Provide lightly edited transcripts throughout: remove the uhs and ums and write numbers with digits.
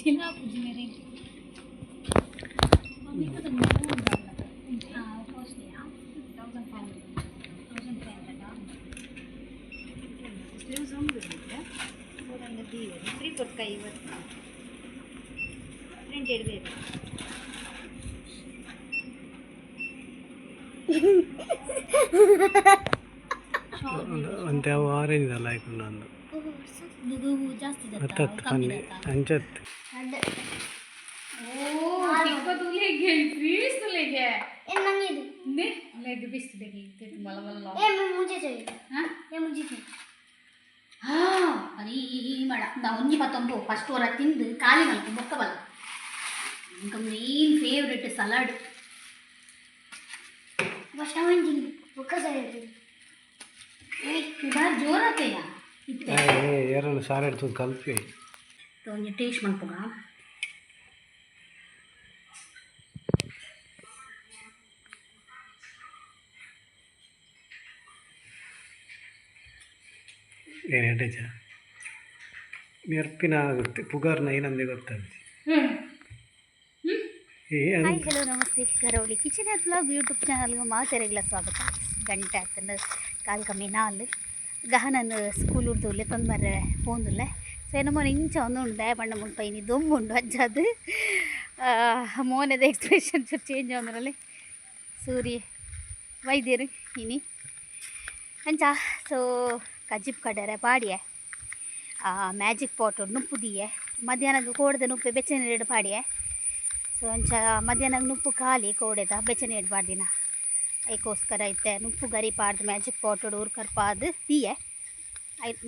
जिला पूजी मेरे अभी तो तुमने वो डाला कॉस्ट लिया 1500 फ्री ಕೊಡ್ಕ ಇವತ್ತು ಪ್ರಿಂಟ್ ಇಡಬೇಕು ಅಂತೆ ಅವು ಆರೆಂಜ್ ಅಲ್ಲ ಆಯ್ಕೊಂಡು ಒಂದು ಇದು ಜಾಸ್ತಿ ಹತ್ತತ್ತು ಕಮ್ಮಿ ಅಂಚತ್ತು ಓ ತಿಪ್ಪತ್ತು ಲೆಗೆ ಪೀಸ್ ಲೆಗೆ ಏ ನಂಗೆ ಇದು ನೆ ಲೆಗ್ ಪೀಸ್ ಲೆಗೆ ಇತ್ತು ಮಲ ಮಲ ಏ ಮುಜೆ चाहिए हां ಏ ಮುಜೆ चाहिए ಹಾಂ ಅರಿ ಮಾಡ ನಾ ಒಂಜಿ ಪತ್ತೊಂಬು ಫಸ್ಟ್ ವರ ತಿಂದು ಖಾಲಿ ಮಲ್ಕು ಬೊಕ್ಕ ಬಲ ಇಂಕ ಮೇನ್ ಫೇವರೇಟ್ ಸಲಾಡ್ ಫಸ್ಟ್ ಒಂಜಿ ಬೊಕ್ಕ ಸಲಾಡ್ ಏ ಬಾರ್ ಜೋರಾತೆಯಾ ಇತ್ತೆ ಏ ಯಾರನ್ನ ಸಲಾಡ್ ತು ಕಲ್ಪಿ ತೋ ಒಂಜಿ ಟೇಸ್ಟ್ ಮಲ್ಪುಗ ಏನು ಹೇಳಿಜ ನೆರ್ಪಿನ ಆಗುತ್ತೆ ಪುಗಾರ್ನ ಏನಂದೆ ಗೊತ್ತಾಗುತ್ತೆ ಹಾಯ್ ಹಲೋ ನಮಸ್ತೆ ಕರೋಳಿ ಕಿಚನ್ ಆ್ಯಂಡ್ ವ್ಲಾಗ್ ಯೂಟ್ಯೂಬ್ ಚಾನಲ್ಗೆ ಮಾತೆರೆಗ್ಲ ಸ್ವಾಗತ ಗಂಟೆ ಆಗ್ತಂದು ಕಾಲು ಕಮ್ಮಿ ನಾಲ್ ಗಹನನ್ನು ಸ್ಕೂಲ್ ಉರ್ದುಲ್ಲೆ ತೊಂದರೆ ಪೋಂದುಲ್ಲೆ ಸೊ ನಮ್ಮ ಇಂಚ ಒಂದು ದಯ ಬಣ್ಣ ಮುಲ್ಪೈನಿ ದೊಮ್ಮುಂಡು ಅಜ್ಜದು ಮೋನದ ಎಕ್ಸ್ಪ್ರೆಷನ್ ಚೇಂಜ್ ಆದ್ರಲ್ಲಿ ಸೂರ್ಯ ವೈದ್ಯರು ಇನಿ ಅಂಚ ಸೊ ಕಜಿಪ್ ಕಡರೆ ಪಾಡಿಯೆ ಮ್ಯಾಜಿಕ್ ಪಾಟ್ ನುಪ್ಪು ದಿಯೆ ಮಧ್ಯಾಹ್ನಕ್ಕೆ ಕೋಡ್ದ ನುಪ್ಪೆ ಬೆಚ್ಚನೆ ಇಡು ಪಾಡಿಯೆ ಸೊ ಅಂಚ ಮಧ್ಯಾಹ್ನಕ್ಕೆ ನುಪ್ಪು ಖಾಲಿ ಕೋಡೆದ ಬೆಚ್ಚನೆ ಇಡು ಪಾಡ್ದಿನ ಅದಕ್ಕೋಸ್ಕರ ಐತೆ ನುಪ್ಪು ಗರಿ ಪಾಡ್ದು ಮ್ಯಾಜಿಕ್ ಪಾಟ್ ಉರ್ಕರ್ಪಾದು ದಿಯೆ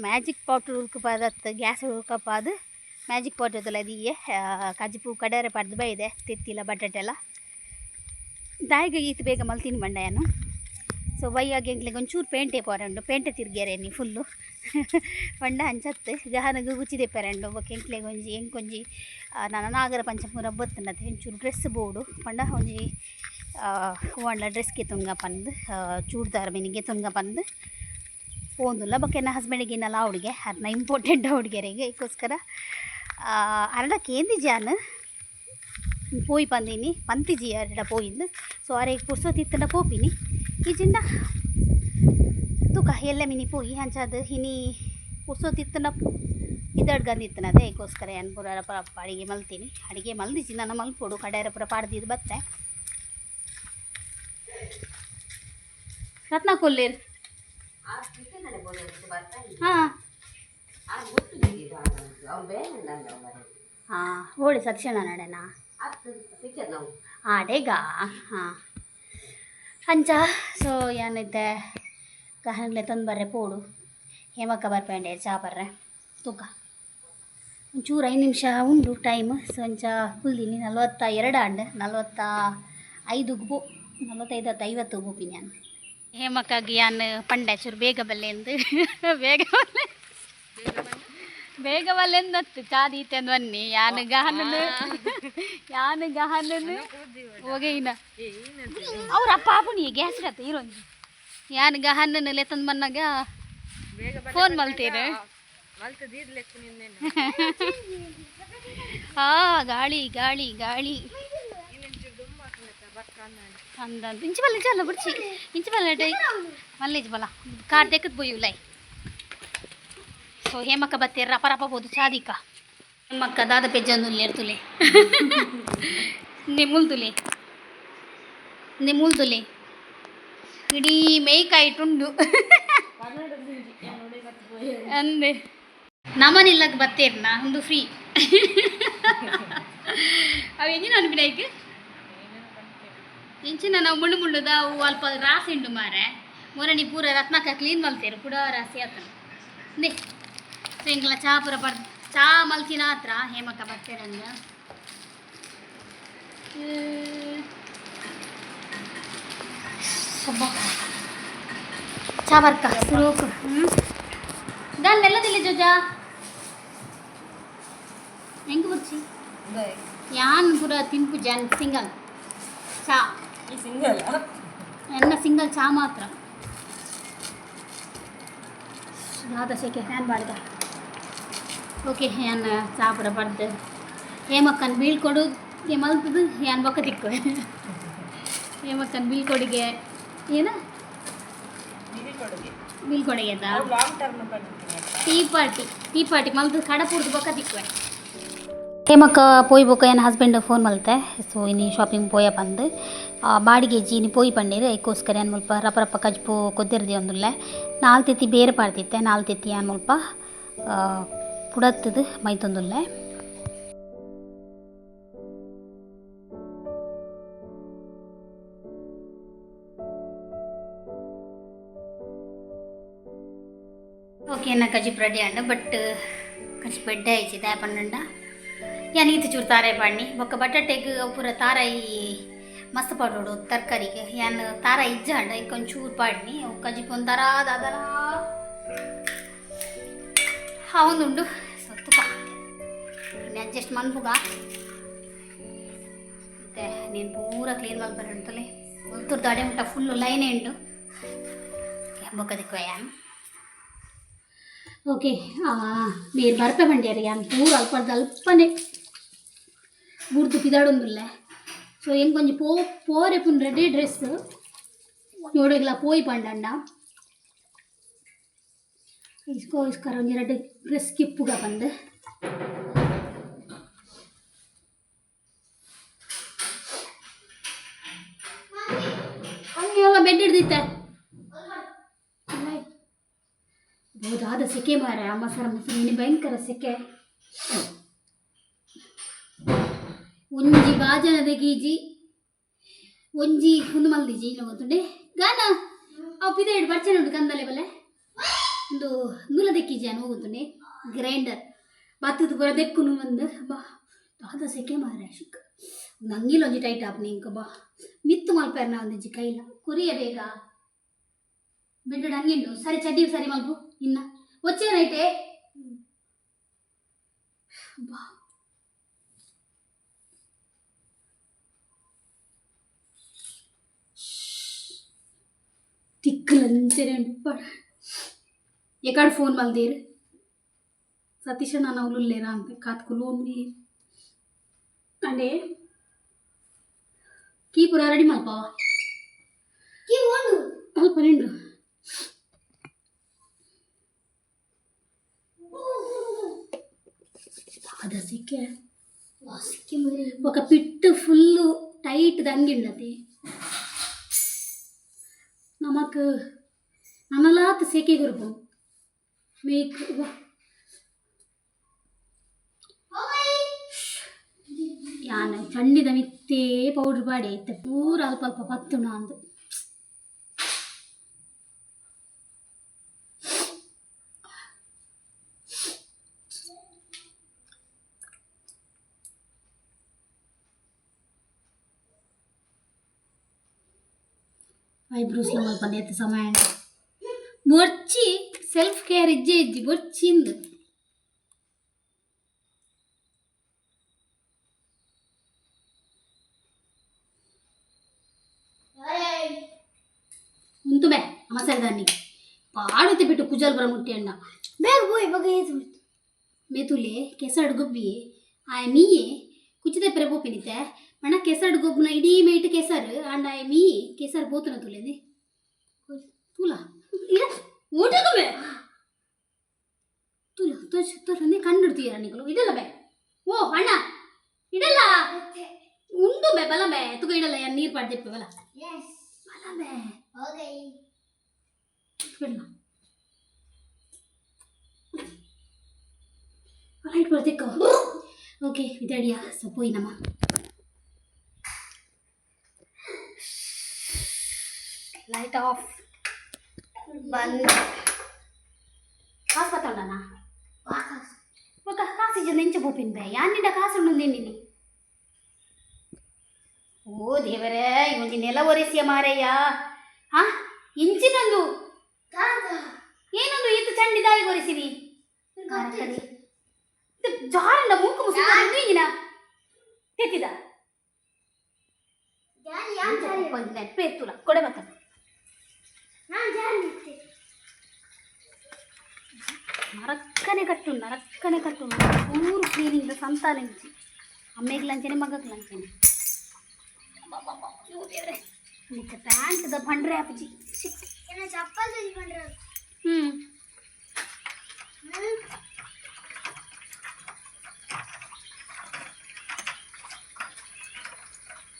ಮ್ಯಾಜಿಕ್ ಪಾಟ್ ಉರ್ಕಪಾದತ್ತು ಗ್ಯಾಸ್ ಉರ್ಕಪಾದು ಮ್ಯಾಜಿಕ್ ಪಾಟ್ ಇದ್ದಲ್ಲ ದಿಯೆ ಕಜಿಪು ಕಡರೆ ಪಾಡ್ದು ಬೈದೆ ತಿತ್ತಿಲ್ಲ ಬಟಾಟೆ ಎಲ್ಲ ದಾಯಿಗೆ ಈತು ಬೇಗ ಮಲ್ತೀನಿ ಬಂಡೆಯನ್ನು ಸೊ ವೈಯಾಗಿ ಎಂಕ್ಲಿಗೆ ಒಂಚೂರು ಪೇಂಟೆ ಪೋರಂಡು ಪೇಂಟೆ ತಿರ್ಗ್ಯಾರೇನಿ ಫುಲ್ಲು ಪಂಡ ಅಂಚತ್ತು ಗಹನಗೆ ಗುಚ್ಚಿದೆ ಪೆರಂಡು ಒಬ್ಬಕ್ಕೆ ಎಂಕ್ಲಿಗೆ ಒಂಜಿ ಎಂಕೊಂಜಿ ನಾನು ನಾಗರ ಪಂಚಮೂರ ಬತ್ತನತ್ತೆ ಒಂಚೂರು ಡ್ರೆಸ್ ಬೋರ್ಡು ಪಂಡ ಒಂಜಿ ಹೂವಂಡ ಡ್ರೆಸ್ಗೆ ತುಂಗ ಪಂದು ಚೂಡ್ದಾರ ಮೀನಿಗೆ ತುಂಗ ಪಂದು ಪೋಂದುಲ್ಲ ಬಕ್ಕೆ ನನ್ನ ಹಸ್ಬೆಂಡಿಗೆನಲ್ಲ ಅವಳಿಗೆ ಅದನ್ನ ಇಂಪಾರ್ಟೆಂಟ್ ಹುಡುಗಿಯರಿಗೆ ಇದಕ್ಕೋಸ್ಕರ ಅರಡಕ್ಕೆ ಏಂದಿ ಜಾನು ಪೋಯಿ ಪಂದಿನಿ ಪಂತಿಜಿ ಅರಡ ಪೋಯಿಂದು ಸೊ ಅರೆಗೆ ಪುರ್ಸೋತಿತ್ತಂಡ ಪೋಪಿನಿ ಈಜಿಂದ ತೂಕ ಎಲ್ಲ ಮಿನಿ ಪೋಯಿ ಹಂಚದು ಹಿನಿ ಪುರ್ಸೋತಿತ್ತಂಡ ಇದಡ್ಗಂದಿತ್ತನ ಅದೇ ಅದಕ್ಕೋಸ್ಕರ ಏನು ಪುರ ಅಡಿಗೆ ಮಲ್ತೀನಿ ಅಡಿಗೆ ಮಲ್ದಿಸಿ ನನ್ನ ಮಲ್ಪೋಡು ಕಡೆಯರ ಪುರ ಪಾಡ್ದಿದ್ದು ಬತ್ತೆ ರತ್ನ ಕೊಲ್ಲಿರ್ ಹಾಂ ಹಾಂ ಓಡಿ ಸಕ್ಷಣ ನಡನಾ ಆಡೆಗ ಹಾಂ ಅಂಚ ಸೊ ಏನೈತೆ ಗಹನ್ಲೆ ತಂದು ಬರ್ರೆ ಪೋಡು ಹೇಮಕ್ಕ ಬರ್ಪೇಂಡೆ ಚಾ ಬರ್ರೆ ತೂಕ ಒಂಚೂರು 5 ನಿಮಿಷ ಉಂಡು ಟೈಮ್ ಸೊ ಅಂಚ ಕುಲ್ದಿನಿ 42 ಅಂಡ್ 45 ಪೋ 45 50 ಹೋಗ್ತೀನಿ ನಾನು ಹೇಮಕ್ಕಾಗಿ ಯಾನು ಪಂಡೆ ಚೂರು ಬೇಗ ಬಲ್ಲೆ ಎಂದು ಬೇಗ ಬಲ್ಲೆಂದತ್ತು ಚಾದೀತೆ ಅಂದು ಬನ್ನಿ ಯಾನು ಗಹನನು ಹೋಗೇನ ಅವ್ರ ಅಪ್ಪ ಅಪ್ಪನಿ ಗ್ಯಾಸ್ ಇರತ್ತೆ ಇರೋಂಜಿ ಯಾನು ಗಹನನು ಲೆತ್ತಂದು ಬಂದಾಗ ಫೋನ್ ಮಲ್ತೀರ ಗಾಳಿ ಗಾಳಿ ಗಾಳಿ ಅಂದಂತ ಇಂಚು ಬಲ್ಲ ಬಿಡ್ಸಿ ಇಂಚು ಬಲ್ಲ ಮಲ್ಲೇಜ್ ಬಲ ಕಾರ್ ತೆಕ್ಕದ್ ಬೋಯುಲೈ ಸೊ ಹೇಮಕ್ಕ ಬತ್ತೀರ ರಪ ಬೋದು ಚಾದಿಕ ಹೇಮಕ್ಕ ದಾದ ಪೆಜ್ಜಂದು ಎರ್ತುಲೆ ನಿಮ್ಮುಲ್ದುಲೆ ಇಡೀ ಮೇಯ್ಕಾಯಿಟ್ಟುಂಡು ಅಂದೆ ನಮನಿಲ್ಲಕ್ಕೆ ಬತ್ತೇರ್ನ ಒಂದು ಫ್ರೀ ಅವು ಎಂಜಿನ ಅನ್ಬಿಡಾಯ್ಕೆ ಎಂಚಿನ ನಾವು ಮುಳ್ಳುದ ಅವು ಅಲ್ಪ ರಾಸಿ ಉಂಡು ಮಾರೆ ಮೊರಣಿ ಪೂರ ರತ್ನಕ್ಕ ಕ್ಲೀನ್ ಮಲ್ತೇರು ಪುಡ ರಾಸಿ ಆತನ ನೇ ಎಂಗ್ಲ ಚಾ ಪೂರ ಚಾ ಮಲ್ತಿನ ಹತ್ರ ಹೇಮಕ್ಕ ಬರ್ತೇರಂಗ ಚಾ ಬರ್ಕ ಸುರೋಕು ಗಲ್ಲೆಲ್ಲದಿಲ್ಲ ಜೋಜಾ ಹೆಂಗೆ ಬರ್ಚಿ ಯಾನ್ ಪೂರ ತಿನ್ಪು ಜಾನ್ ಸಿಂಗಲ್ ಚಾ ಸಿಂಗಲ್ ಎನ್ನ ಸಿಂಗಲ್ ಚಾ ಮಾತ್ರ ದಾದ ಸೆಕೆ ಫ್ಯಾನ್ ಬಾಡ್ದ ಓಕೆ ನಾನು ಚಾ ಪೂರ ಬರ್ದು ಹೇಮಕ್ಕನ ಬೀಳ್ಕೊಡು ಮಲ್ತದು ಏನು ಬೊಕ್ಕ ತಿಕ್ಕು ಹೇಮಕ್ಕನ ಬೀಳ್ಕೊಡಿಗೆ ಏನು ಬೀಳ್ಕೊಡಿಗೆ ಅಂತ ಟೀ ಪಾರ್ಟಿ ಮಲ್ತದು ಕಡಪುರ್ದು ಬೊಕ್ಕ ತಿಕ್ಕು ಹೇಮಕ್ಕ ಪೋಯ್ ಬೊಕ್ಕ ಏನು ಹಸ್ಬೆಂಡ್ ಫೋನ್ ಮಲ್ತೆ ಸೊ ಇನ್ನು ಶಾಪಿಂಗ್ ಪೋಯ ಬಂದು ಬಾಡಿಗೆ ಜೀನಿ ಪೋಯಿ ಪಂಡೀರು ಅದಕ್ಕೋಸ್ಕರ ಏನು ಮುಲ್ಪ ರಪ್ಪ ರಪ್ಪ ಕಜ್ಪು ಕೊದ್ದಿರ್ದಿ ಒಂದುಲ್ಲೆ ನಾಲ್ ತೆತ್ತಿ ಬೇರೆ ಪಾಡ್ತಿತ್ತೆ ನಾಲ್ ತೆತ್ತಿ ಏನು ಮುಲ್ಪ ಪುಡತ್ತದು ಮೈತೊಂದುಲ್ಲೆ ಓಕೆ ನಾ ಕಜಿಪ್ ರೆಡಿ ಅಂಡ ಬಟ್ ಕಜಿ ಬೆಡ್ಡೆ ಆಯ್ತು ದೇ ಪನ್ನಂಡ ಯಾನ್ ಈತ ಚೂರು ತಾರಾಯಿ ಪಾಡ್ನಿ ಬೊಕ್ಕ ಬಟಾಟೆಗ್ ಪೂರ ತಾರಾಯಿ ಮಸ್ತ್ ಪಾಡೋಡು ತರಕಾರಿಗೆ ಯಾನ್ ತಾರಾಯಿ ಇಜ್ಜ ಅಂಡ ಇಕ್ಕೊಂದು ಚೂರು ಪಾಡ್ನಿ ಕಜಿಪ್ ಒಂದು ಅದರ ಅವನುಂಡು ತುಪ್ಪ ಇನ್ನು ಅಡ್ಜಸ್ಟ್ ಮನ್ಬುಗ ಮತ್ತೆ ನೀನು ಪೂರ ಕ್ಲೀನ್ ಮಾಡ್ಬಾರ ಅಂತಲೇ ಒತ್ತುರ್ದು ಅಡೆ ಉಂಟ ಫುಲ್ಲು ಲೈನೇ ಉಂಟು ಬೊಕ್ಕದಿಕ್ಕೋ ಯಾನ್ ಓಕೆ మీరు ಬರ್ಪ ಬಂಡ್ಯಾರ ಯಾನ್ ಪೂರ ಅಲ್ಪನೇ ಬುರ್ದು ಪಿದಾಡೊಂದುಲ್ಲೆ ಸೊ ಹೆಂಗೆ ಕೊಂಚ ಪೋರೆ ಪುನ್ ರೆಡಿ ಡ್ರೆಸ್ ನೋಡೋಗಿಲ್ಲ ಪೋಯಿ ಪಂಡಂಡ ಇಸ್ಕೋಸ್ಕರ ಒಂದು ಎರಡು ಡ್ರೆಸ್ ಕಿಪ್ಪುಗ ಬಂದು ಹಂಗೆ ಇವಾಗ ಬೆಡ್ ಹಿಡ್ದಿತ್ತೆ ಹೌದಾದ ಸೆಕೆ ಮಾರ ಮಸಾಲ ಮೊಸರು ಭಯಂಕರ ಸೆಕೆ ಒಂಜಿ ಬಾಜನದ ಗೀಜಿ ಒಂಜಿ ಒಂದು ಮಲ್ದಿಜಿ ಇಲ್ಲ ಗೊತ್ತುಂಡೆ ಗಾನ ಅವು ಪಿದೇಡು ಬರ್ಚನೆ ಉಂಟು ಕಂದಲೆ ಬಲ್ಲೆ ಒಂದು ನೂಲ ದೆಕ್ಕಿಜಿ ಅನ್ನು ಹೋಗುತ್ತುಂಡೆ ಗ್ರೈಂಡರ್ ಬತ್ತದ ಬರ ದೆಕ್ಕುನು ಒಂದು ಬಾ ಆದ ಸೆಕೆ ಮಾರ ಶಿಕ್ ನಂಗಿಲ್ಲ ಒಂಜಿ ಟೈಟ್ ಆಪ್ನಿ ಇಂಕ ಬಾ ಮಿತ್ತು ಮಲ್ಪೇರ್ ನಾ ಒಂದಿಜ್ಜಿ ಕೈಲ ಕೊರಿಯ ಬೇಗ ಬೆಡ್ಡು ಹಂಗಿಂಡು ಸರಿ ಚಡ್ಡಿ ಸರಿ ಮಲ್ಪು ಇನ್ನ ಒಚ್ಚೆ ನೈಟೆ ಬಾ ತಿಕ್ಕಲಂಚನೆ ಪಡ ಎಕಾಡು ಫೋನ್ ಮಲ್ದೇರು ಸತೀಶ ನಾನು ಅವಳುಲ್ಲೇರಾ ಅಂತ ಕಾತ್ಕೊಲು ಒಂದು ಅಂಡೆ ಕೀ ಪೂರ ರೆಡಿ ಮಲ್ಪವ ಕೀ ಒಂದು ಅಲ್ಪ ನಿಂಡು ಅದ ಸಿಕ್ಕೆ ఒక పిట్టు ఫుల్ టైట్ దంగిండది നമുക്ക് നന്നലാത്ത സെക്കി കൊടുക്കും മേക്ക് ಯಾನ ಚಂಡಿದ ಮಿತ್ತೇ ಪೌಡ್ರ್ ಬಾಡಿ ಐತೆ ಪೂರ ಅಲ್ಪ ಅಲ್ಪ ಪತ್ತುಣ ಅಂದು ಐಬ್ರೋಸ್ಲ ಮಲ್ಪ ಎತ್ತ ಸಮಯ ಬೊರ್ಚಿ ಸೆಲ್ಫ್ ಕೇರ್ ಇಜ್ಜಿ ಬೊರ್ಚಿಂದು ಉಂತು ಬೇ ಮಸಾಲೆ ದಾನಿ ಪಾಡುತ್ತೆ ಬಿಟ್ಟು ಕುಜಲ್ ಬರ ಮುಟ್ಟಿ ಅಣ್ಣ ಬೇಗ ಹೋಯ್ ಬಗ ಮೇತುಲೆ ಕೆಸಡು ಗೊಬ್ಬಿ ಆಯ ಮೀಯೆ ಕುಚಿದೆ ಪೆರೆ ಬೋಪಿನಿತೆ ಅಣ್ಣ ಕೆಸಡು ಗೊಬ್ಬನ ಇಡೀ ಮೇಟ್ ಕೆಸರು ಅಂಡ ಆಯ ಮೀ ಕೆಸರು ಬೋತನ ತುಲೇನೆ ತುಲ ಊಟಕ್ಕೆ ಬೇ ತುಲ ತುಲನೆ ಕಂಡಿಡ್ತೀಯ ನಿಗಳು ಇದಲ್ಲ ಬೇ ಓ ಅಣ್ಣ ಇಡಲ್ಲ ಉಂಟು ಬೇ ಬಲ ಬೇ ತುಗ ಇಡಲ್ಲ ಯಾರು ನೀರು ಪಾಡ್ದಿಪ್ಪೆ ಬಲ ಬಲ ಬೇ ಬಿಡಲ್ಲ ಲೈಟ್ ಬರ್ತಿಕ್ಕ ಓಕೆ ಇದಡಿಯಾ ಸಪೋಯಿ ನಮ್ಮ ಲೈಟ್ ಆಫ್ ಬಂದ್ ಕಾಸು ಬತ್ತೋಂಡನ ఒక కాసి జంచ పోపింది యాన్నిండ కాసు ఉండింది నిన్ను ఓ దేవరే ఇవంజి నెల ఒరేసిಯ ಮಾರಯ್ಯ ಹಾ ಇಂಚಿನೊಂದು ಏನೊಂದು ಈತ ಚಂಡಿದಾಯಿ ಒರೆಸಿರಿ ಜಾರಂಡ ಮೂಕು ಮುಸುಕೊಂಡು ಈಗಿನ ತೆತ್ತಿದ ಪೇರ್ತುಲ ಕೊಡೆ ಬತ್ತ ನರಕ್ಕನೆ ಕಟ್ಟು ಪೂರು ಕ್ಲೀನಿಂಗ್ ಸಂತಾನಿಂಚಿ ಅಮ್ಮೆಗೆ ಲಂಚನೆ ಮಗಕ್ಕೆ ಲಂಚನೆ ಪ್ಯಾಂಟ್ ಬಂಡ್ರೆ ಅಪ್ಪಜಿ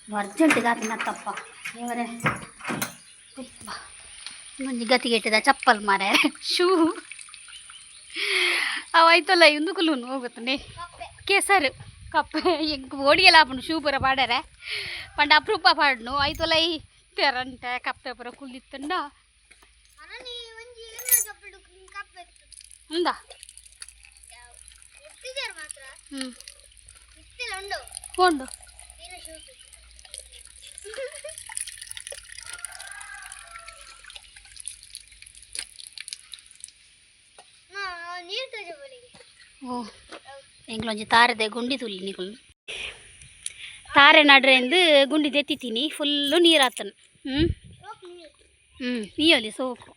ಅರ್ಜೆಂಟಿಗೆ ಆತನತ್ತಪ್ಪ ಇವರೇ ಮುಂಜಿ ಗತಿಗೆಟ್ಟಿದ ಚಪ್ಪಲ್ ಮಾರೆ ಶೂ ಅವಾಯ್ತಲ್ಲ ಇಂದು ಕುಲೂನು ಹೋಗುತ್ತಾನೆ ಕೆಸರು ಕಪ್ಪೆ ಹೆಂಗೆ ಓಡಿಯಲ್ಲ ಆಪನು ಶೂ ಪೂರ ಪಾಡ್ಯಾರೆ ಪಂಡ ಅಪರೂಪ ಪಾಡ್ನು ಆಯ್ತಲ್ಲ ಈ ತೆರಂಟೆ ಕಪ್ಪೆ ಪೂರ ಕುಲಿತ್ತಂಡ ఉందా ఉండు ಓ ಎಂಗ್ಲೊಂಜಿ ತಾರದೆ ಗುಂಡಿ ತುಲ್ಲಿ ನಿಕುಲು ತಾರೆ ನಡ್ರೆಂದು ಗುಂಡಿ ತೆತ್ತಿತೀನಿ ಫುಲ್ಲು ನೀರು ಆತನು ನೀಯಲಿ ಸೋಪು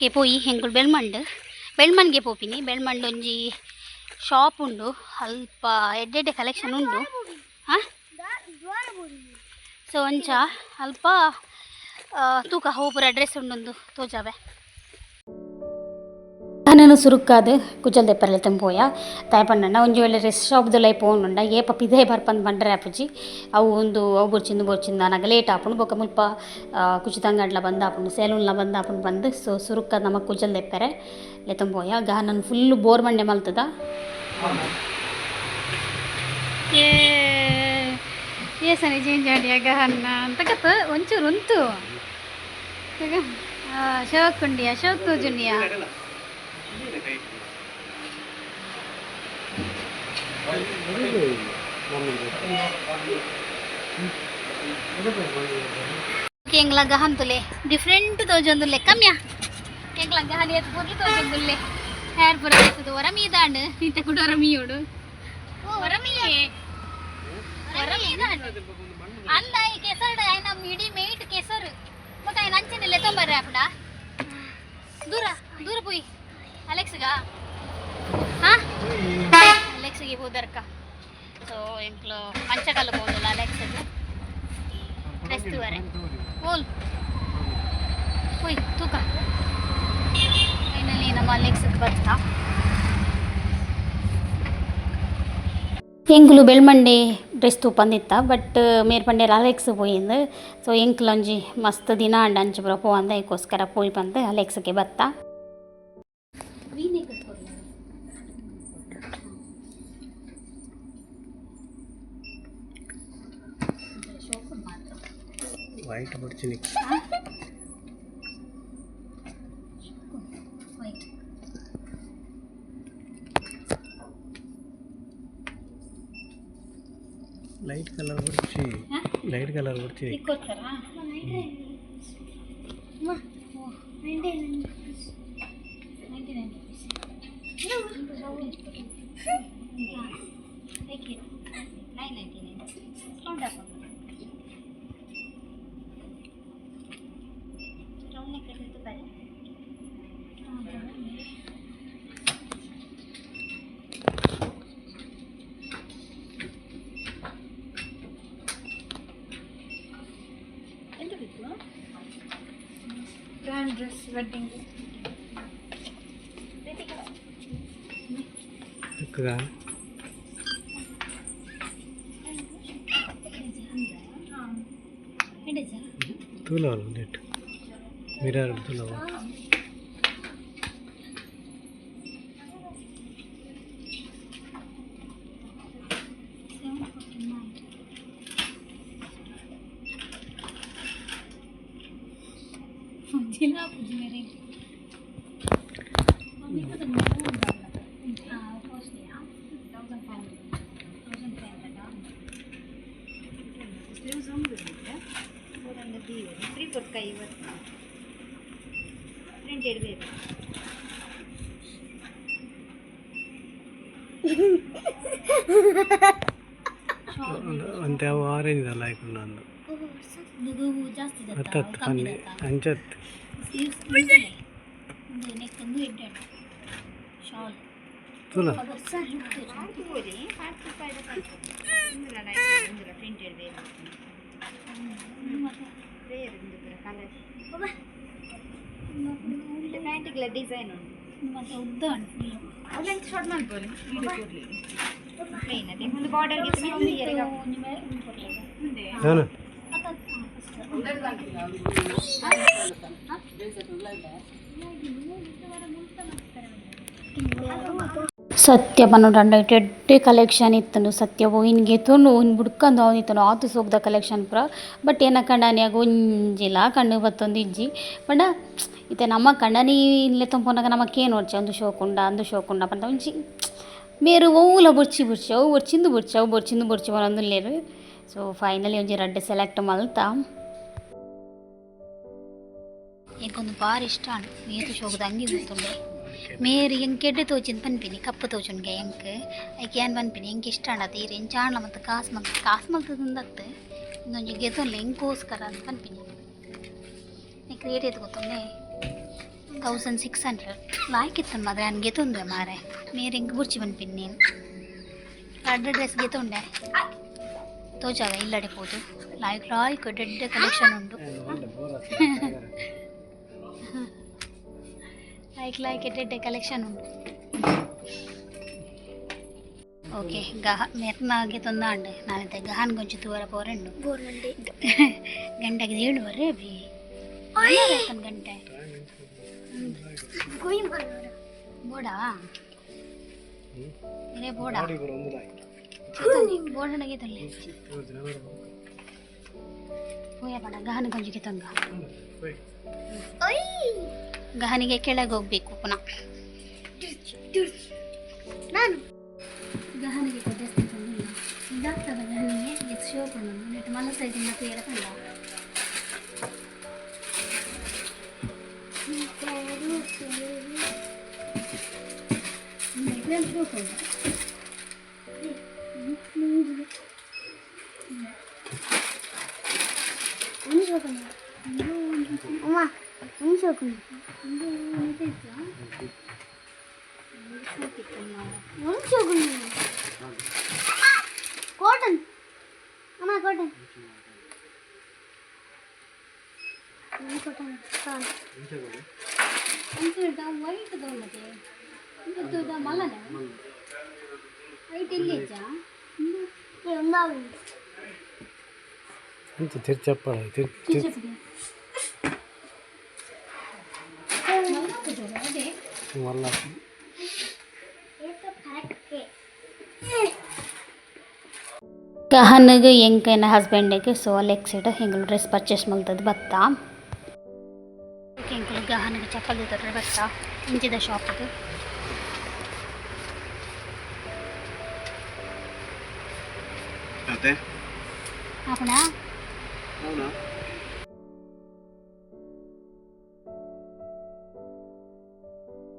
ಗೆ ಪೋಯಿ ಹೆಂಗುಳು ಬೆಳ್ಮಣ್ಗೆ ಪೋಪಿನಿ ಬೆಳ್ಮಂಡ್ ಒಂಜಿ ಶಾಪ್ ಉಂಡು ಅಲ್ಪ ಎಡ್ಡೆಡ್ಡೆ ಕಲೆಕ್ಷನ್ ಉಂಡು ಹಾಂ ಸೊ ಒಂಚ ಅಲ್ಪ ತೂಕ ಹೋಪುರ ಡ್ರೆಸ್ ಉಂಡೊಂದು ತೋಜಾವೆ ನಾನು ಸುರುಕ್ಕಾದ ಕುಜಲ್ ದೆಪ್ಪರಲೆ ತಂಪೋಯ ತಾಯ್ಪಂಡ ಒಂಜಿ ವೇಳೆ ಡ್ರೆಸ್ ಶಾಪ್ದೊಲೈ ಪೋನುಂಡ ಏಪ ಪಿದೇ ಬರ್ಪಂದು ಬಂಡ್ರೆ ಆಪುಜಿ ಅವು ಒಂದು ಅವು ಬೊರ್ಚಿಂದ ನನಗೆ ಲೇಟ್ ಆಪುಂಡು ಬೊಕ್ಕ ಮುಲ್ಪ ಕುಚಿತಂಗಡ್ಲ ಬಂದಾಪುಂಡು ಸೆಲೂನ್ಲ ಬಂದಾಪುಂಡು ಬಂದು ಸೊ ಸುರುಕ್ಕದ ನಮಗೆ ಕುಜಲ್ ದೆಪ್ಪರೆ ಲೆ ತಂಪೋಯ ಗ ನಾನು ಫುಲ್ಲು ಬೋರ್ ಮಂಡೆ ಮಲ್ತದ ಏಸನೆ ಚೇಂಜ್ ಆಡಿಯಾಗ ಅನ್ನ ಅಂತ ಕತ್ತು ಒಂಚೂರು ಉಂಟು ಶೋಕ್ ಉಂಡಿಯಾ ಶೋಕ್ ತೋಜುಂಡಿಯಾ ಎಂಗ್ಲ ಗಹಂತುಲೆ ಡಿಫ್ರೆಂಟ್ ತೋಜೊಂದುಲ್ಲೆ ಕಮ್ಯಾ ಎಂಗ್ಲ ಗಹನಿ ಎತ್ತು ಪೂರ್ಲಿ ತೋಜೊಂದುಲ್ಲೆ ಹೇರ್ ಪುರ ಎತ್ತದು ವರಮಿ ದಾಂಡು ಇಂತ ಕೂಡ ವರಮಿಯೋಡು ವರಮಿಯೇ ವರಮಿ ದಾಂಡು ಅಂದ ಈ ಕೆಸರು ಆಯ್ನ ಮಿಡಿ ಮೇಟ್ ಕೆಸರು ಮತ್ತೆ ಆಯ್ನ ಅಂಚನೆಲ್ಲ ತೊಂಬರ್ರೆ ಆಪಡ ದೂರ ಪೋಯಿ ಅಲೆಕ್ಸ್ಗಾ ಹಾಂ ಅಲೆಕ್ಸ್ಗೆ ಹೋದರ್ಕ ಸೊ ಎಂಕ್ಲು ಮಂಚಕಲ್ಲು ಹೋದಲ್ಲ ಅಲೆಕ್ಸ್ಗೆ ರೆಸ್ಟ್ ವರೆ ಹೋಲ್ ಹೋಯ್ ತೂಕ ಫೈನಲಿ ನಮ್ಮ ಅಲೆಕ್ಸ್ಗೆ ಬರ್ತಾ ಎಂಕ್ಲು ಬೆಳ್ಮಂಡೆ ಡ್ರೆಸ್ ತೂಪಂದಿತ್ತ ಬಟ್ ಮೇರ್ಪಂಡೆ ಅಲೆಕ್ಸ್ ಪೋಯಿಂದು ಸೊ ಎಂಕ್ಲು ಒಂಜಿ ಮಸ್ತ್ ದಿನ ಅಂಡ ಅಂಚು ಪೂರ ಪೋವಂದ ಅದಕ್ಕೋಸ್ಕರ ಪೋಯಿ ಬಂದು ಅಲೆಕ್ಸ್ಗೆ ಬತ್ತಾ ವೈಟ್ ಬರ್ತೀನಿ ಲೈಟ್ ಕಲರ್ ಬರ್ತಿ ಗ್ರ್ಯಾಂಡ್ ಡ್ರೆಸ್ ವೆಡ್ಡಿಂಗ್ ತುಲವ ನೆಟ್ ಮಿರರ್ ತುಲವ जिला मेरे ಅಂತ ಆರೆಂಜ್ ಅಲ್ಲ ಆಯ್ಕೊಂಡು ನಾನು ಹತ್ತತ್ತು ಕನ್ನೆ ಅಂಚತ್ತು ನೆಕ್ಕೊಂದು ಎಡ್ಡೆ ಶಾಲ್ तुला ಪ್ಯಾಂಟಿಗೆಲ್ಲ ಡಿಸೈನ್ ಉಂಟು ಮತ್ತೆ ಉದ್ದ ಉಂಟು ಅವಳೆಂತ ಶಾರ್ಟ್ ಮಾಡ್ಬೋದು ಪ್ಲೇನ್ ಅಲ್ಲಿ ಒಂದು ಬಾರ್ಡರ್ಗೆ ಏನು ಸತ್ಯ ಪನ್ನೊಂಡು ಎಡ್ಡೆ ಕಲೆಕ್ಷನ್ ಇತ್ತನು ಸತ್ಯ ಇನ್ಗೆ ತೊಂಡು ಇನ್ ಬುಡ್ಕಂದು ಅವನಿತ್ತನು ಆತು ಸೋಗ್ದ ಕಲೆಕ್ಷನ್ ಪುರ ಬಟ್ ಏನ ಕಂಡಾನ್ಯಾಗ ಒಂಜಿಲ್ಲ ಕಣ್ಣು ಬತ್ತೊಂದು ಇಜ್ಜಿ ಬಟ್ ಇತ್ತೆ ನಮ್ಮ ಕಂಡನಿ ಇಲ್ಲೇ ತುಂಪನಾಗ ನಮಕ್ಕೇನು ಹೊಡ್ಚೆ ಒಂದು ಶೋಕುಂಡ ಪಂತ ಒಂಜಿ ಮೇರು ಓಲ ಬೊರ್ಚಿ ಅವು ಬೊರ್ಚಿಂದು ಬೊನೊಂದು ಲೇರು ಸೊ ಫೈನಲಿ ಒಂಜಿ ರಡ್ಡೆ ಸೆಲೆಕ್ಟ್ ಮಲ್ತ ಎಂಕೊಂದು ಬಾರಿ ಇಷ್ಟ ಮೇತು ಶೋಕದ ಅಂಗಿ ಗೊತ್ತುಂಡೆ ಮೇರು ಎಂಕೆ ಎಡ್ಡೆ ತೋಚಿಂದು ಪನ್ಪಿನಿ ಕಪ್ಪು ತೋಚುಂಡ್ಗೆ ಎಂಕ್ ಐಕೆ ಏನು ಪನ್ಪಿನಿ ಎಂಕೆ ಇಷ್ಟ ಅದು ಈ ರೆಂಚಾಣ್ಣ ಮತ್ತು ಕಾಸು ಮಲ್ತದಂದತ್ತು ಇನ್ನೊಂದು ಗೆತ್ತೊಂದು ಎಂಕೋಸ್ಕರ ಅಂತ ಪನ್ಪಿನಿ ರೇಟ್ ಎತ್ತು ಗೊತ್ತುಂಡೆ 1600 ಲಾಯ್ಕಿತ್ತು ಮಾದ್ರೆ ನಾನು ಗೆತ್ತೊಂದೆ ಮಾರೆ ಮೇರು ಎಂಗೆ ಬುರ್ಚಿ ಪನ್ಪಿನಿ ನೀನು ಅಡ್ಡ ಡ್ರೆಸ್ ಗೆತ್ತೊಂಡೆ ತೋಜಾಗ ಇಲ್ಲಡೆ ಪೋದು ಲಾಯ್ಕ್ ಡೆಡ್ ಕಲೆಕ್ಷನ್ ಉಂಟು ಲೈಕ್ ಡೆಡ್ ಕಲೆಕ್ಷನ್ ಉಂಟು ಓಕೆ ಮೆರ್ನಾಗೆ ತೊಂದಾಂಡೆ ನಾನಂತೆ ಗಹನ್ ಗೊಂಚು ತೂರ ಪೋರೆಂಡು ಗಂಟೆಗೆ 7 ಬರ್ರೆ ಬಿ ಗಂಟೆ ಬೋಡಾ ಇರೇ ಬೋಡಾ ಬೋಡನಿಗೆ ತಲ್ಲಿ ಹೋಯ ಬೇಡ ಗಹನ ಗೊಂಜಿಗೆ ತಂಗ ಗಹನಿಗೆ ಕೆಳಗೆ ಹೋಗ್ಬೇಕು ಪುನಃ ನಾನು ಗಹನಿಗೆ ಕೊಟ್ಟಿಸ್ತೀನಿ ಇದಾಗ್ತದ ಗಹನಿಗೆ ಎಷ್ಟು ಶೋಪನ್ನು ನೆಟ್ಟು ಮನಸ್ಸೈದಿಂದ ತೇರ ಕಂಡ ಶೋಪುಂಡ ಕಾಟನ್ ಅಮ್ಮ ಕಾಟನ್ ವೈಟ್ ತಗೊಂಡದೆ ಇದು ಮಲ್ಲನೆ ವೈಟ್ ಎಲ್ಲಿ ಅಂತ ತಿರ್ಚಪ್ಪಳ ಮಲ್ಲ ಗಹನ್ಗೆ ಎಂಕೈನ ಹಸ್ಬೆಂಡಿಗೆ ಸೊ ಅಲೆಕ್ಸಿಡ್ ಹೆಂಗೆ ಡ್ರೆಸ್ ಪರ್ಚೇಸ್ ಮಲ್ತದ್ದು ಬತ್ತ ಹೆಂಗೆ ಗಹನ್ಗೆ ಚಪ್ಪಲ್ ಇದ್ರೆ ಬತ್ತ ಇಂಚಿದ ಶಾಪಿಗೆ ಆಪಣ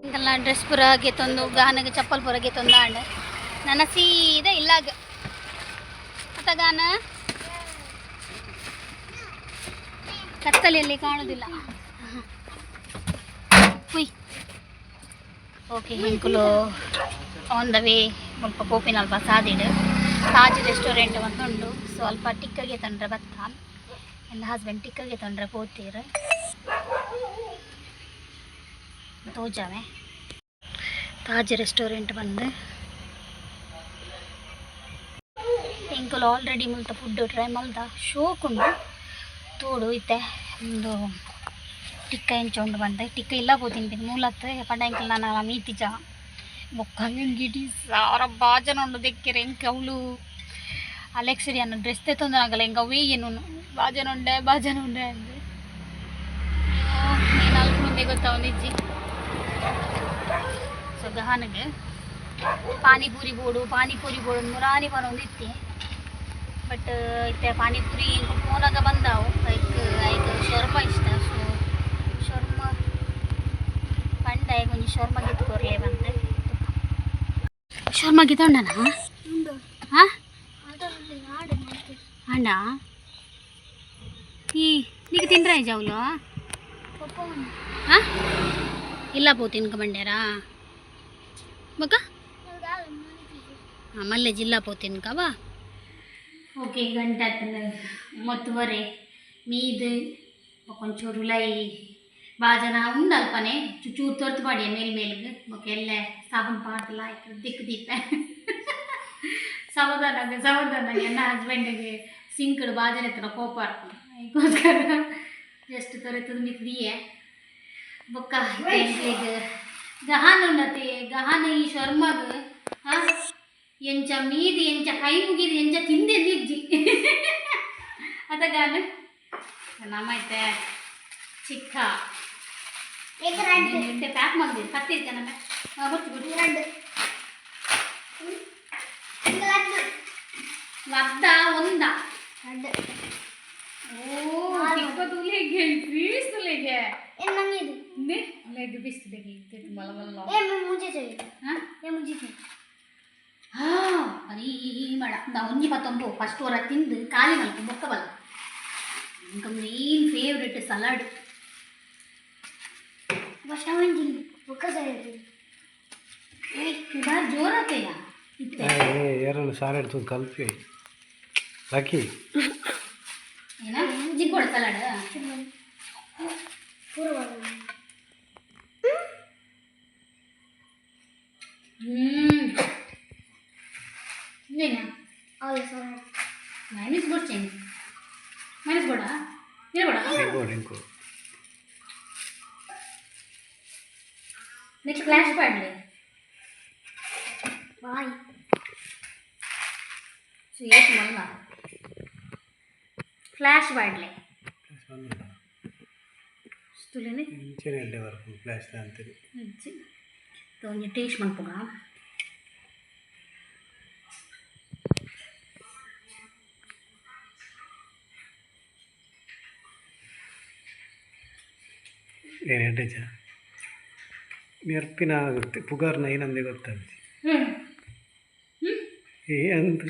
ಇಂಕಲ್ಲ ಡ್ರೆಸ್ ಪುರ ಗೆತ್ತೊಂದು ಗಹನಗೆ ಚಪ್ಪಲ್ ಪುರ ಗೆತ್ತೊಂದು ಆಂಡ್ ನನ್ನ ಸೀದಾ ಇಲ್ಲಾಗ ಅತ್ತ ಗಾನ ಕತ್ತಲೆಯಲ್ಲಿ ಕಾಣುವುದಿಲ್ಲ ಹುಯ್ ಓಕೆ ಹೆಂಕುಲು ಆನ್ ದ ವೇ ಸ್ವಲ್ಪ ಕೋಪಿನಲ್ಪ ಸಾದಿಡು ತಾಜ್ ರೆಸ್ಟೋರೆಂಟ್ ಒಂದುಂಡು ಸ್ವಲ್ಪ ಟಿಕ್ಕಗೆ ತಂಡ್ರೆ ಬತ್ತ ಎಲ್ಲ ಹಸ್ಬೆಂಡ್ ಟಿಕ್ಕಗೆ ತಂಡ್ರೆ ಪೋತೀರು ತೋಜಾವೆ ತಾಜ್ ರೆಸ್ಟೋರೆಂಟ್ ಬಂದು ಎಂಕಲ್ ಆಲ್ರೆಡಿ ಮುಲ್ತ ಫುಡ್ ಟ್ರೈ ಮಲ್ದ ಶೋಕುಂಡು ತೋಡು ಇತ್ತೆ ಒಂದು ಟಿಕ್ಕ ಎಂಚೊಂಡು ಬಂದೆ ಟಿಕ್ಕ ಇಲ್ಲ ಪೋತೀನಿ ಮೂಲತ್ತೆ ಪಂಡ ಎಂಕಲ್ ನಾನು ಮೀತಿಜ ಬೊಕ್ಕ ಗಿಡಿ ಸಾರ ಬಾಜನ ಉಂಡು ದೆಕ್ಕೆರೆ ಎಂಕ ಅವಳು ಅಲೆಕ್ಸರಿ ಅನ್ನೋ ಡ್ರೆಸ್ ತೆತ್ತೊಂದು ಆಗಲ್ಲ ಎಂಕ ಅವೇ ಏನು ಬಾಜನ ಉಂಡೆ ಅಂದೆ ನೀನು ಅಲ್ಪ ಮುಂದೆ ಗೊತ್ತಾವ ನಿಜ್ಜಿ ಸೊ ಗಹನಿಗೆ ಪಾನಿಪೂರಿ ಬೋರ್ಡು ಮುರಾನಿ ಬರೋದು ಇತ್ತೆ ಬಟ್ ಇತ್ತೆ ಪಾನಿಪುರಿ ಫೋನಾಗ ಬಂದಾವು ಐಕ್ ಶರ್ಮ ಇಷ್ಟ ಸೊ ಶರ್ಮ ಪಂಡ ಕೊಂಚ ಶರ್ಮ ಗಿತ್ಕೋರ್ಲೆ ಬಂದೆ ಶರ್ಮ ಗಿತ್ತೊಂಡನಾ ಹಾಂ ಅಣ್ಣ ಈ ನೀನು ತಿಂಡ್ರೆ ಜಾವ್ಲು ಹಾಂ ಇಲ್ಲ ಪೋ ತಿನ್ಕ ಬಂಡ್ಯಾರಾ ಬಕ್ಕ మళ్ళీ జిల్లా పోతుంది కావా ఓకే గంట మొత్తువరే మీది కొంచెం రులೈ ಬಾಜನ ಉಂಡಲ್ ಪನೆ ಚೂರು ತೊರ್ತು ಮಾಡಿ ಮೇಲ್ಮೇಲಿಗೆ ಎಲ್ಲ ಸಾಬೂನು ಪಾಟಲ ದಿಕ್ಕು ದೀಪ ಸಮಾಧಾನ ನನ್ನ ಹಸ್ಬೆಂಡಿಗೆ ಸಿಂಕಡು ಬಾಜನ ಎತ್ತನ ಕೋಪ ಅದಕ್ಕೋಸ್ಕರ ಜಸ್ಟ್ ತೊರೆತದು ಮಿಕ್ದಿಯೇ ಬೊಕ್ಕ ಈಗ ಗಹಾನ ಉನ್ನತಿ ಗಹಾನ ಈ ಶರ್ಮಗ್ ಎಂಚ ಮೀದಿ ಎಂಚ ಕೈ ಮುಗಿದು ಎಂಚ ತಿಂದೆ ನಿಜ್ಜಿ ಅದಗಾನ ನಮ್ಮೈತೆ ಚಿಕ್ಕ ಪ್ಯಾಕ್ ಮಾಡಿದ್ವಿ ಕತ್ತಿರ್ತಾನಲ್ಲ ಗೊತ್ತು ಲದ್ದ ಒಂದ ತುಲೆಗೆ ಬೀಸ್ತುಲೆಗೆ ಲೆಗ್ ಬೀಸ್ತುಲೆಗೆ ಮಲ ಮಲ್ಲ ಅರೀ ಮಾಡ ನಾ ಒಂಜಿ ಪತ್ತೊಂದು ಫಸ್ಟ್ ಹೊರ ತಿಂದು ಖಾಲಿ ಮಲ್ಕು ಬೊಕ್ಕ ಬಲ್ಲ ನಮ್ಗೆ ಮೇನ್ ಫೇವ್ರೆಟ್ ಸಲಾಡ್ ಜೋರತೆಯ ಯಾರನ್ನು ಸಾಲ ಇಡ್ತದೆ ಕಲ್ಪಿ ಲಕ್ಕಿ ಏನ ಜಿಗ್ಗೋಡ ಸಲಾಡ್ ಏನ ಮೈನಸ್ ಬೋಡ್ ಚೇಂಜ್ ಮೈನಸ್ ಬೋಡ ಇಂಕೋ ನೆಕ್ಸ್ಟ್ ಫ್ಲಾಶ್ ಪಾಡ್ಲಿ ಬಾಯ್ ಏಟ್ ಮಲ್ಲ ಫ್ಲಾಶ್ ಪಾಡ್ಲೆ ತುಲೇನೆ ಇಂಚೆನೆ ಎಡ್ಡೆ ವರ್ಕು ಫ್ಲಾಶ್ ಅಂತೀರಿ ಒಂಜಿ ಟೇಸ್ಟ್ ಮನ್ಪುಗ ಏನು ಎಡ್ಡೆ ಚಾ ನೆರ್ಪಿನ ಆಗುತ್ತೆ ಪುಗಾರ್ನ ಏನಂದೆ ಗೊತ್ತಾಗುತ್ತೆ ಅಂತ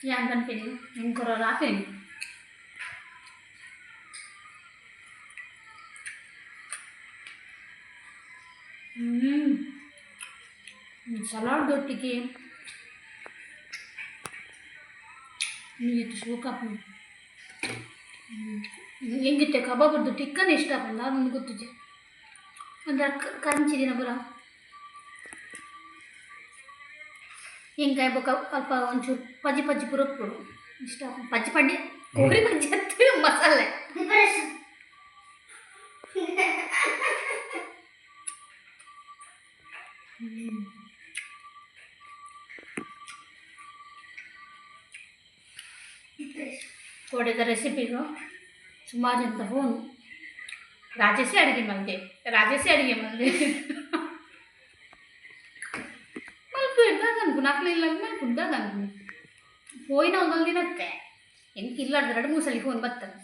ಯಾಕೆ ಅನ್ತೀನಿ ನಿಮ್ಗೆ ರಾಕೇನಿ ಸಲಾಡ್ ಒಟ್ಟಿಗೆ ನೀರು ಶೋಕಾಪು ಹೆಂಗಿತ್ತೆ ಕಬಾಬದ್ದು ಟಿಕ್ಕನ್ ಇಷ್ಟ ಬಂದ ಅದೊಂದು ಗೊತ್ತಿದೆ ಒಂದು ಕರಂಚಿದಿನ ಬರ ಹೆಂಗಾಯ್ ಬೇಕಾ ಅಲ್ಪ ಒಂಚೂರು ಪಜ್ಜಿ ಪುರಪ್ಪು ಇಷ್ಟ ಪಜ್ಜಿ ಪಡ್ಡಿ ಕೋರಿ ಪಜ್ಜಿ ಹತ್ತಿ ಮಸಾಲೆ ಕೊಡಿದ ರೆಸಿಪಿಗೂ ಸುಮಾರು ಅಂತ ಫೋನು ರಾಜೇಶೇ ಅಡುಗೆ ಮಲ್ದೆ ಮಲ್ಪು ಇಡ್ದಾಗ ಅನ್ಕು ನಾಲ್ಕಲಿಲ್ಲ ಮಲ್ಪು ಇದ್ದಾಗ ಅನ್ಕು ಹೋಯ್ನ ಒಂದೊಂದು ದಿನಕ್ಕೆ ಹೆಂಗೆ ಇಲ್ಲಾರ್ದು 2-3 ಸಲ ಫೋನ್ ಬರ್ತಾರೆ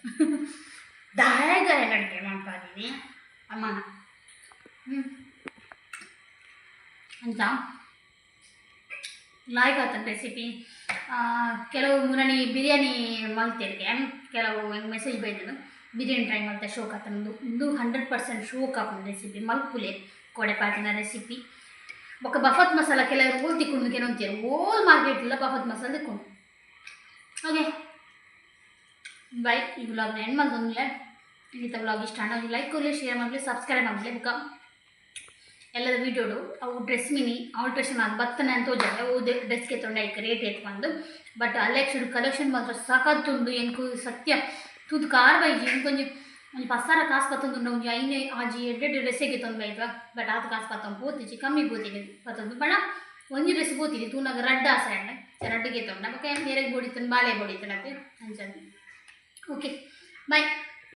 ದಾಯ ಅಡುಗೆ ಮಾಡ್ತಾಯಿದ್ದೀನಿ ಅಮ್ಮನ ಅಂತ ಲಾಯ್ಕ್ ಆತನ ರೆಸಿಪಿ ಕೆಲವು ಮುರಣಿ ಬಿರಿಯಾನಿ ಮಲ್ತಿರ್ಗೆ ಕೆಲವು ಹೆಂಗೆ ಮೆಸೇಜ್ ಬೈದನು ಬಿರಿಯಾನಿ ಟ್ರೈ ಮಾಡ್ತಾ ಶೋಕ್ ಆತನದು ಒಂದು 100% ಶೋಕ್ ಆಪನ ರೆಸಿಪಿ ಮಲ್ಪುಲೆ ಕೊಡೆಪಾಟಿನ ರೆಸಿಪಿ ఒక ಬಫತ್ ಮಸಾಲ ಕೆಲವರು ಓಲ್ ತಿಕ್ಕೊಂಡು ಕೆಲವೊಂದು ಓಲ್ ಮಾರ್ಕೆಟ್ ಇಲ್ಲ ಬಫತ್ ಮಸಾಲ ತಿಕ್ಕೊಂಡು ಓಕೆ ಬೈ ಈ ವ್ಲಾಗ್ನ ಎಂಡ್ ಮಾಡ್ಕೊಂಡ್ಲೆ ಇಂಥ ವ್ಲಾಗ್ ಇಷ್ಟ ಆಗಿ ಲೈಕ್ ಕೊಡಲಿ ಶೇರ್ ಮಾಡಲಿ ಸಬ್ಸ್ಕ್ರೈಬ್ ಮಾಡಲಿ ಬುಕ್ಕ ಎಲ್ಲದ ವೀಡಿಯೋಡು ಅವು ಡ್ರೆಸ್ ಮಿನಿ ಆಲ್ಟ್ರೇಷನ್ ಆಗಿ ಬತ್ತನೆ ಅಂತ ಹೋದ್ರೆ ಅವು ಡ್ರೆಸ್ಗೆ ತೊಂಡ ಈಗ ರೇಟ್ ಎತ್ಕೊಂಡು ಬಟ್ ಅಲೆಕ್ಷನ್ ಕಲೆಕ್ಷನ್ ಮಾತ್ರ ಸಾಕತ್ತುಂಡು ಎಂಕು ಸತ್ಯ ತೂತು ಕಾರ್ ಬೈಜಿ ಇಂಕೊಂಜಿ ಒಂದು ಪಸಾರ ಕಾಸು ಕತ್ತೊಂದು ಒಂಜಿ ಐನೇ ಆಜಿ ಎಡ್ಡೆಡ್ಡೆ ಡ್ರೆಸ್ಸಿಗೆ ತೊಂದು ಬೈದ್ವ ಬಟ್ ಅದು ಕಾಸು ಕತ್ತೊಂದು ಪೋತಿಜಿ ಕಮ್ಮಿ ಪೋತಿಗೆ ಕತ್ತೊಂದು ಬಣ ಒಂಜಿ ಡ್ರೆಸ್ ಪೋತಿನಿ ತೂನಾಗ ರಡ್ಡ ಆಸೆಂಡ ರಡ್ಡಿಗೆ ತೊಂಡ ಬೊಕ್ಕ ಎರೆಗೆ ಬೋಡಿತನು ಬಾಲೆ ಬೋಡಿತನಕ್ಕೆ ಅಂಚಂದು ಓಕೆ ಬಾಯ್.